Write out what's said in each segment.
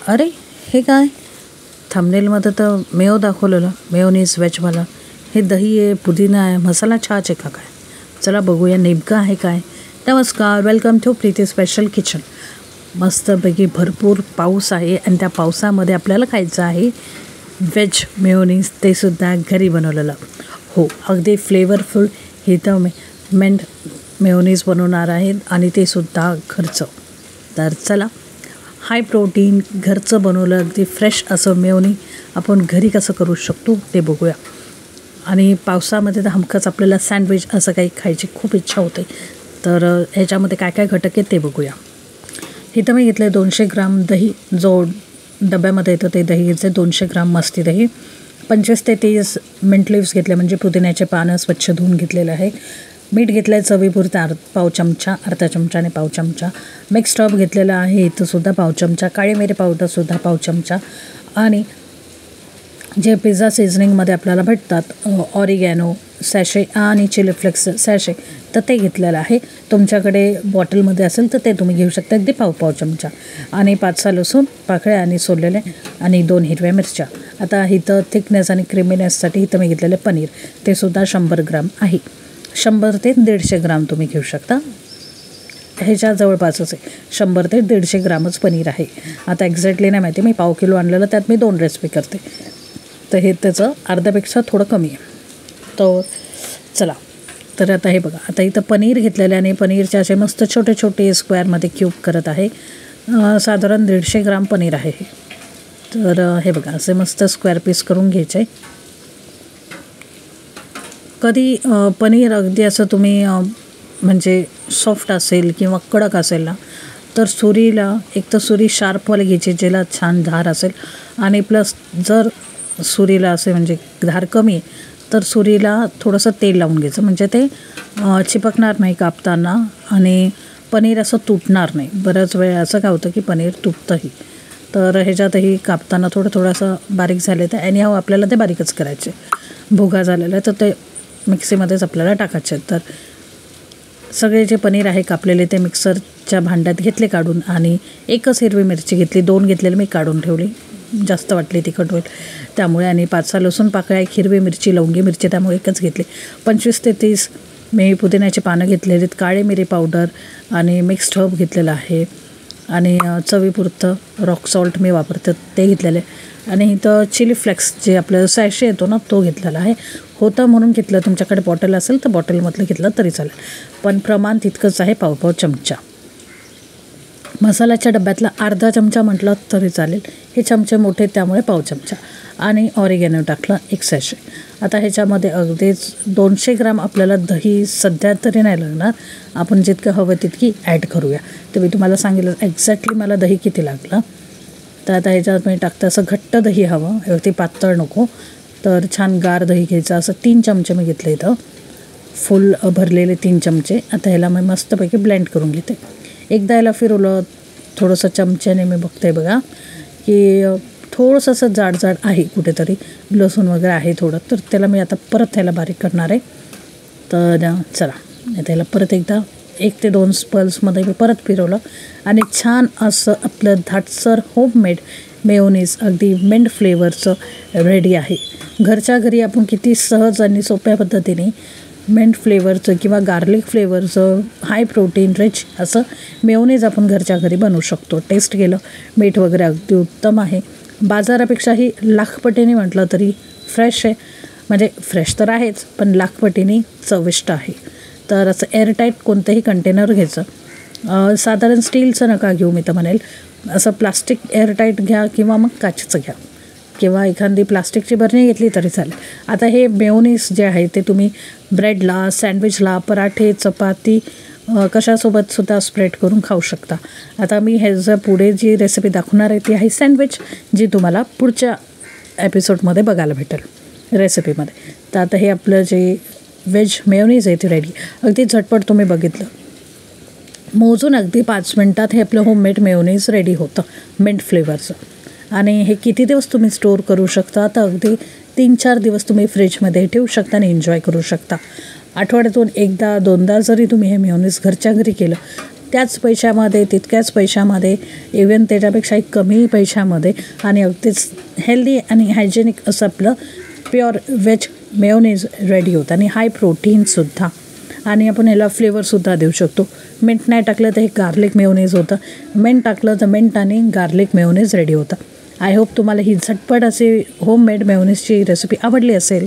अरे हे काय थंबनेलमध्ये तर मेयो दाखवलेलं, मेयोनीज व्हेजवाला. हे दही आहे, पुदिना आहे, मसाला छाछ आहे का काय? चला बघूया नेमकं आहे काय. नमस्कार, welcome to Preeti special kitchen. मस्तपैकी भरपूर पाऊस आहे आणि त्या पावसामध्ये आपल्याला खायचं आहे व्हेज मेयोनीज, ते सुद्धा घरी बनवलेलं. हो, अगदी फ्लेवरफुल हे तर मेंट मेयोनीज बनवणार आहेत आणि ते सुद्धा घरचं. तर चला, हाय प्रोटीन घरचं बनवलं अगदी फ्रेश असं मेयोनी आपण घरी कसं करू शकतो ते बघूया. आणि पावसामध्ये तर हमखास आपल्याला सँडविच असं काही खायची खूप इच्छा होते. तर ह्याच्यामध्ये काय काय घटक आहेत ते बघूया. इथं मी घेतलं 200 ग्राम दही, जो डब्यामध्ये येतं ते दही घ्यायचं. 200 ग्राम मस्ती दही. 25 ते 30 मिंट लिव्स घेतले, म्हणजे पुदिन्याचे पानं स्वच्छ धुवून घेतलेलं आहे. मीठ घेतलं आहे चवीपुरतं पाव चमचा, अर्धा चमचाने पाव चमचा. मिक्स टब घेतलेला आहे, इथं सुद्धा पाव चमचा. काळी मिरी पावडरसुद्धा पाव चमचा. आणि जे पिझ्झा सीझनिंगमध्ये आपल्याला भेटतात ऑरिगॅनो सॅशे आणि चिली फ्लेक्स सॅशे, तर ते घेतलेलं आहे. तुमच्याकडे बॉटलमध्ये असेल तर ते तुम्ही घेऊ शकता, अगदी पाव चमचा. आणि 5-6 लसूण पाकळ्या आणि सोललेले आणि 2 हिरव्या मिरच्या. आता इथं थिकनेस आणि क्रिमीनेससाठी इथं मी घेतलेले पनीर, ते सुद्धा 100 ग्राम आहे. 100 ते 150 ग्राम तुम्ही घेऊ शकता. ह्याच्या जवळपासच आहे, 100 ते 150 ग्रामच पनीर आहे. आता एक्झॅक्टली नाही माहिती, मी पाव किलो आणलेलं, त्यात मी 2 रेसिपी करते, तर हे त्याचं अर्ध्यापेक्षा थोडं कमी आहे. तर चला, तर आता हे बघा, आता इथं पनीर घेतलेलं आहे आणि पनीरचे असे मस्त छोटे छोटे स्क्वेअरमध्ये क्यूब करत आहे. साधारण 150 ग्राम पनीर आहे हे. तर हे बघा, असे मस्त स्क्वेअर पीस करून घ्यायचे. कधी पनीर अगदी असं तुम्ही म्हणजे सॉफ्ट असेल किंवा कडक असेल ना, तर सुरीला एक तर सुरी शार्पवाली घ्यायची, ज्याला छान धार असेल. आणि प्लस जर सुरीला असे म्हणजे धार कमी आहे, तर सुरीला थोडंसं तेल लावून घ्यायचं, म्हणजे ते चिपकणार नाही कापताना आणि पनीर असं तुटणार नाही. बऱ्याच वेळ असं काय होतं की पनीर तुटतंही. तर ह्याच्यातही कापताना थोडं असं बारीक झाले तर आणि आपल्याला ते बारीकच करायचे. भुगा झालेला आहे तर ते मिक्सीमध्येच आपल्याला टाकायचे. तर सगळे जे पनीर आहे कापलेले ते मिक्सरच्या भांड्यात घेतले काढून. आणि एकच हिरवी मिरची घेतली, 2 घेतलेले मी काढून ठेवली, जास्त वाटली तिखट होईल त्यामुळे. आणि 5-6 लसूण पाकळ्या, एक हिरवी मिरची, लवंगी मिरची, त्यामुळे एकच घेतली. 25 ते 30 मी पुदिन्याची पानं घेतलेली आहेत. काळी मिरी पावडर आणि मिक्स्ड हर्ब घेतलेलं आहे. आणि चवीपुरतं रॉक सॉल्ट मी वापरते ते घेतलेलं आहे. आणि इथं चिली फ्लेक्स जे आपलं सॅशे येतो ना, तो घेतलेला आहे. होतं म्हणून घेतलं, तुमच्याकडे बॉटल असेल तर बॉटलमधलं घेतलं तरी चालेल, पण प्रमाण तितकंच आहे, पाव चमचा. मसाल्याच्या डब्यातला अर्धा चमचा म्हटलं तरी चालेल, हे चमचे मोठे त्यामुळे पाव चमचा. आणि ऑरिगॅनो टाकलं 1 सॅशे. आता ह्याच्यामध्ये अगदीच 200 ग्राम आपल्याला दही सध्या तरी नाही लागणार, आपण जितकं हवं तितकी ॲड करूया. तर मी तुम्हाला सांगितलं एक्झॅक्टली मला दही किती लागलं. तर आता ह्याच्यात मी टाकतं असं घट्ट दही हवं, अगदी पातळ नको. तर छान गार दही घ्यायचं, असं 3 चमचे मी घेतले इथं, फुल भरलेले 3 चमचे. आता ह्याला मी मस्तपैकी ब्लेंड करून घेते. एकदा याला फिरवलं थोडंसं चमच्याने, मी बघते बघा की थोडंसं असं जाड आहे, कुठेतरी लसूण वगैरे आहे थोडं, तर त्याला मी आता परत त्याला बारीक करणार आहे. तर चला, आता याला परत एकदा 1 ते 2 पल्समध्ये मी परत फिरवलं आणि छान असं आपलं धाटसर होममेड मेयोनीज अगदी मिंट फ्लेवरचं रेडी आहे. घरच्या घरी आपण किती सहज आणि सोप्या पद्धतीने मिंट फ्लेवरचं किंवा गार्लिक फ्लेवरचं हाय प्रोटीन रिच असं मेयोनीज आपण घरच्या घरी बनवू शकतो. टेस्ट केलं, मीठ वगैरे अगदी उत्तम आहे. बाजारापेक्षाही लाखपटीने म्हटलं तरी फ्रेश आहे, म्हणजे फ्रेश तर आहेच पण लाखपटीने चविष्ट आहे. तर असं एअरटाईट कोणतंही कंटेनर घ्यायचं, साधारण स्टीलचं नका घेऊ, मी तर म्हणेल असं प्लास्टिक एअरटाईट घ्या किंवा मग काचेचं घ्या, किंवा एखादी प्लास्टिकची बरणी घेतली तरी चालेल. आता हे मेयोनीज जे आहे ते तुम्ही ब्रेडला, सँडविचला, पराठे, चपाती कशासोबतसुद्धा स्प्रेड करून खाऊ शकता. आता मी ह्याचं पुढे जी रेसिपी दाखवणार आहे ती आहे सँडविच, जी तुम्हाला पुढच्या एपिसोडमध्ये बघायला भेटेल रेसिपीमध्ये. तर आता हे आपलं जे व्हेज मेयोनीज आहे ते रेडी, अगदी झटपट तुम्ही बघितलं, मोजून अगदी 5 मिनटात हे आपलं होममेड मेयोनीज रेडी होतं मिंट फ्लेवरचं. आणि हे किती दिवस तुम्ही स्टोअर करू शकता, तर अगदी 3-4 दिवस तुम्ही फ्रीजमध्ये ठेवू शकता आणि एन्जॉय करू शकता. आठवड्यातून 1-2दा जरी तुम्ही हे मेयोनीज घरच्या घरी केलं त्याच पैशामध्ये, तितक्याच पैशामध्ये, इवन त्याच्यापेक्षाही कमी पैशामध्ये आणि अगदीच हेल्दी आणि हायजेनिक असं आपलं प्युअर व्हेज मेयोनीज रेडी होतं आणि हाय प्रोटीनसुद्धा. आणि आपण ह्याला फ्लेवरसुद्धा देऊ शकतो. मिंट नाही टाकलं तर हे गार्लिक मेयोनीज होतं, मिंट टाकलं तर मिंट आणि गार्लिक मेयोनीज रेडी होतं. आय होप तुम्हाला ही झटपट अशी होममेड मेयोनीजची रेसिपी आवडली असेल.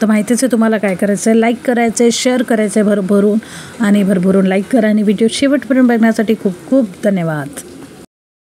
तर माहितीच आहे तुम्हाला काय करायचं आहे, लाईक करायचं आहे, शेअर करायचं आहे भरभरून लाईक करा आणि व्हिडिओ शेवटपर्यंत बघण्यासाठी खूप खूप धन्यवाद.